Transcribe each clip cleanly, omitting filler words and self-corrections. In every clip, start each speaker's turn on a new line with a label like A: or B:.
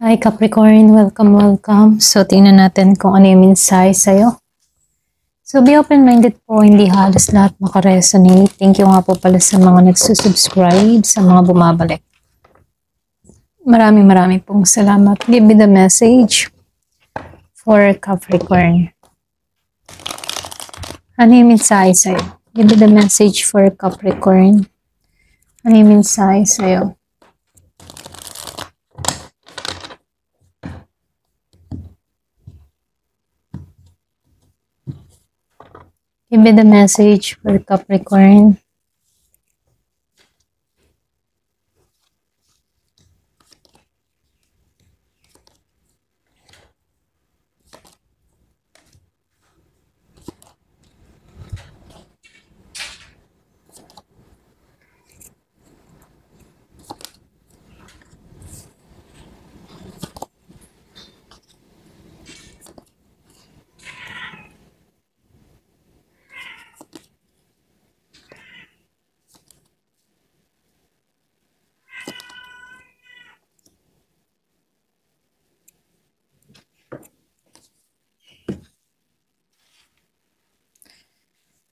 A: Hi Capricorn, welcome. So, tingnan natin kung ano yung mensahe sa'yo. So, be open-minded po, hindi halos lahat makaresonate. Thank you nga po pala sa mga nagsusubscribe, sa mga bumabalik. Maraming pong salamat. Give me the message for Capricorn. Ano yung mensahe sa'yo? Give me the message for Capricorn. Ano yung mensahe sa'yo? Give me the message for Capricorn.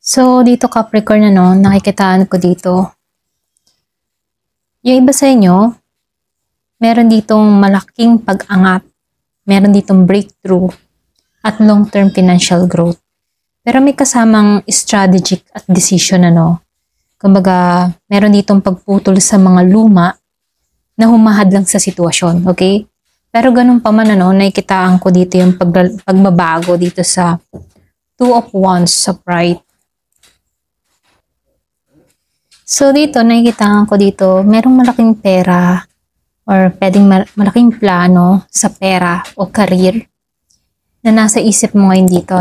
A: So, dito Capricorn, nakikitaan ko dito. Yung iba sa inyo, meron ditong malaking pag-angat, meron ditong breakthrough, at long-term financial growth. Pero may kasamang strategic at decision, Kumbaga, meron ditong pagputol sa mga luma na humahad lang sa sitwasyon, okay? Pero ganun pa man, nakikitaan ko dito yung pagbabago dito sa Two of Wands sa Pride. So dito, nakikitaan ko dito, merong malaking pera or pwedeng malaking plano sa pera o career na nasa isip mo ngayon dito,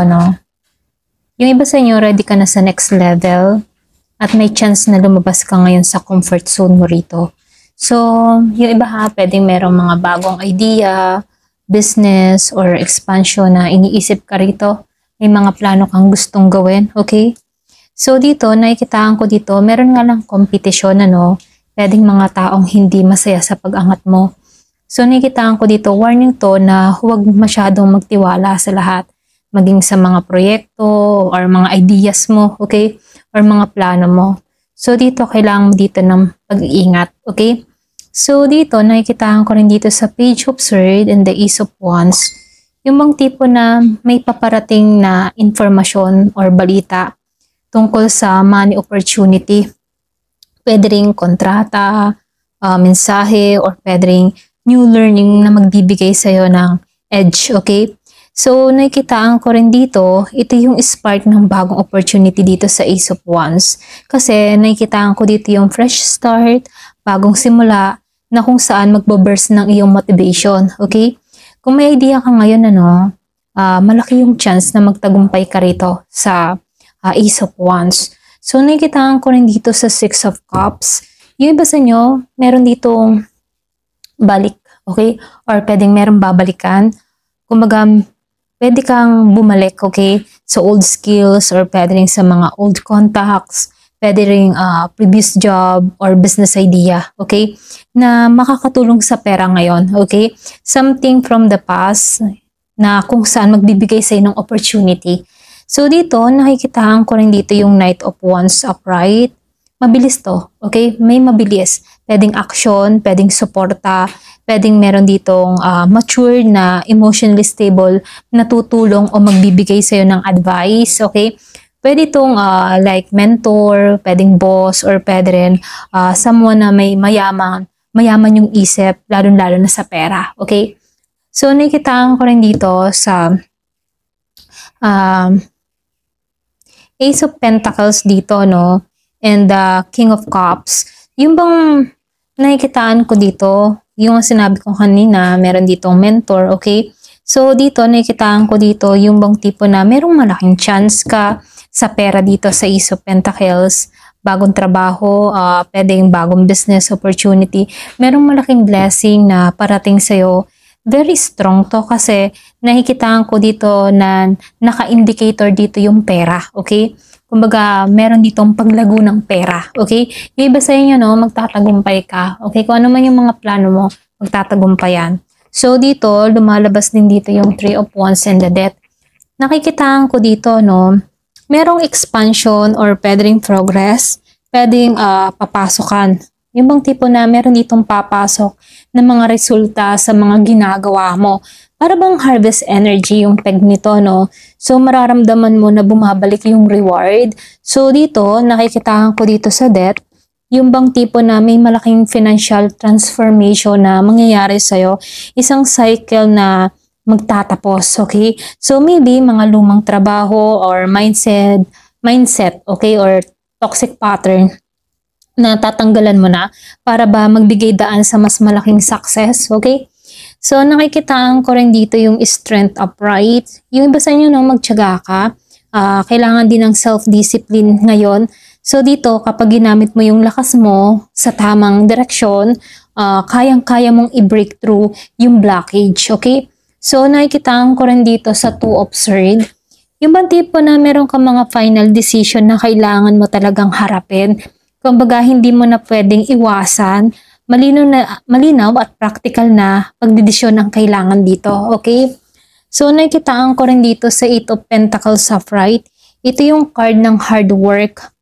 A: Yung iba sa inyo, ready ka na sa next level at may chance na lumabas ka ngayon sa comfort zone mo rito. So, yung iba pwedeng merong mga bagong idea, business, or expansion na iniisip ka rito. May mga plano kang gustong gawin, okay? So dito, nakikitaan ko dito, meron nga lang kompetisyon, pwedeng mga taong hindi masaya sa pag-angat mo. So nakikitaan ko dito, warning to na huwag masyadong magtiwala sa lahat, maging sa mga proyekto or mga ideas mo, okay? Or mga plano mo. So dito, kailangan mo dito ng pag-iingat, okay? So dito, nakikitaan ko rin dito sa Page of Swords and the Ace of Wands, yung bang tipo na may paparating na informasyon or balita tungkol sa money opportunity. Pwede ring kontrata, mensahe, or pwede ring new learning na magbibigay sa'yo ng edge, okay? So, nakikitaan ko rin dito, ito yung spark ng bagong opportunity dito sa Ace of Wands. Kasi nakikitaan ko dito yung fresh start, bagong simula, na kung saan magbaburst ng iyong motivation, okay? Kung may idea ka ngayon, malaki yung chance na magtagumpay ka rito sa Ace of Wands. So, nakikitaan ko rin dito sa Six of Cups. Yung iba sa inyo, meron ditong balik, okay? Or pwedeng meron babalikan. Kumbaga, pwede kang bumalik, okay? Sa old skills or pwede rin sa mga old contacts. Pwede rin previous job or business idea, okay? Na makakatulong sa pera ngayon, okay? Something from the past na kung saan magbibigay sa'yo ng opportunity. So dito, nakikitaan ko rin dito yung Knight of Wands upright. Mabilis to, okay? May mabilis. Pwedeng action, pwedeng suporta, pwedeng meron ditong mature na emotionally stable na tutulong o magbibigay sa'yo ng advice, okay? Pwede itong like mentor, pwedeng boss, or pwede rin someone na may mayaman yung isip, lalo-lalo na sa pera, okay? So, nakikitaan ko rin dito sa Ace of Pentacles dito, and the King of Cups. Yung bang nakikitaan ko dito, yung sinabi ko kanina, meron ditong mentor, okay? So, dito, nakikitaan ko dito, yung bang tipo na merong malaking chance ka sa pera dito sa Ace of Pentacles, bagong trabaho, pwedeng bagong business opportunity, merong malaking blessing na parating sa'yo. Very strong to kasi nakikitaan ko dito na naka-indicator dito yung pera, okay? Kumbaga, meron ditong paglago ng pera, okay? Yung iba sa inyo, magtatagumpay ka, okay? Kung ano man yung mga plano mo, magtatagumpayan. So dito, lumalabas din dito yung Three of Wands and the Death. Nakikitaan ko dito, no, merong expansion or pwedeng progress, pwedeng papasokan. Yung bang tipo na meron ditong papasok ng mga resulta sa mga ginagawa mo. Para bang harvest energy yung peg nito, no? So, mararamdaman mo na bumabalik yung reward. So, dito, nakikitaan ko dito sa death, yung bang tipo na may malaking financial transformation na mangyayari sa'yo. Isang cycle na magtatapos, okay? So, maybe mga lumang trabaho or mindset, okay? Or toxic pattern na tatanggalan mo na para ba magbigay daan sa mas malaking success, okay? So, nakikitaan ko rin dito yung strength upright. Yung iba sa inyo nung magtiyaga ka, kailangan din ng self-discipline ngayon. So, dito, kapag ginamit mo yung lakas mo sa tamang direksyon, kayang-kaya mong i-break through yung blockage, okay? So, nakikitaan ko rin dito sa Two of Swords. Yung bang tipo na meron ka mga final decision na kailangan mo talagang harapin. Kumbaga, hindi mo na pwedeng iwasan. Malinaw at practical na pagdedesisyon ang kailangan dito. Okay? So, nakikitaan ko rin dito sa Eight of Pentacles upright. Ito yung card ng hard work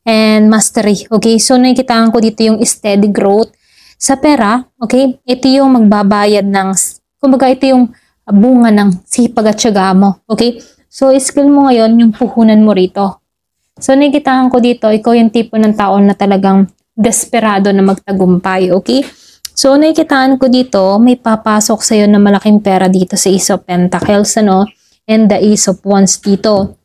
A: and mastery. Okay? So, nakikitaan ko dito yung steady growth sa pera. Okay? Ito yung magbabayad ng, kumbaga, ito yung bunga ng sipag at tiyaga mo. Okay? So, skill mo ngayon, yung puhunan mo rito. So, nakikitaan ko dito, ikaw yung tipo ng tao na talagang desperado na magtagumpay, okay? So, nakikitaan ko dito, may papasok sa'yo na malaking pera dito sa Ace of Pentacles, ano? And the Ace of Wands dito.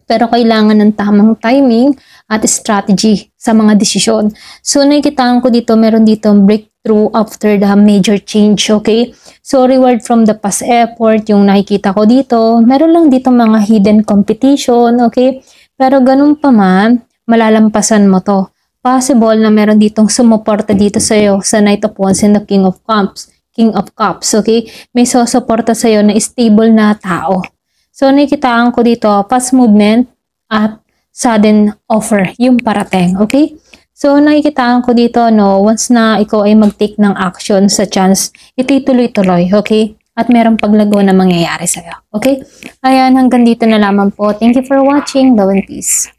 A: Pero kailangan ng tamang timing at strategy sa mga desisyon. So, nakikitaan ko dito, meron dito breakthrough after the major change, okay? So, reward from the past effort, yung nakikita ko dito. Meron lang dito mga hidden competition, okay? Pero ganun pa man, malalampasan mo to. Possible na meron ditong sumuporta dito sa'yo sa Knight of Wands and the King of Cups, okay? May susuporta sa'yo na stable na tao. So, nakikitaan ko dito, fast movement at sudden offer, yung parating, okay? So, nakikitaan ko dito, no, once na ikaw ay mag-take ng action sa chance, ituloy-tuloy, okay? At merong paglago na mangyayari sa'yo. Okay? Ayan, hanggang dito na lamang po. Thank you for watching. Love and peace.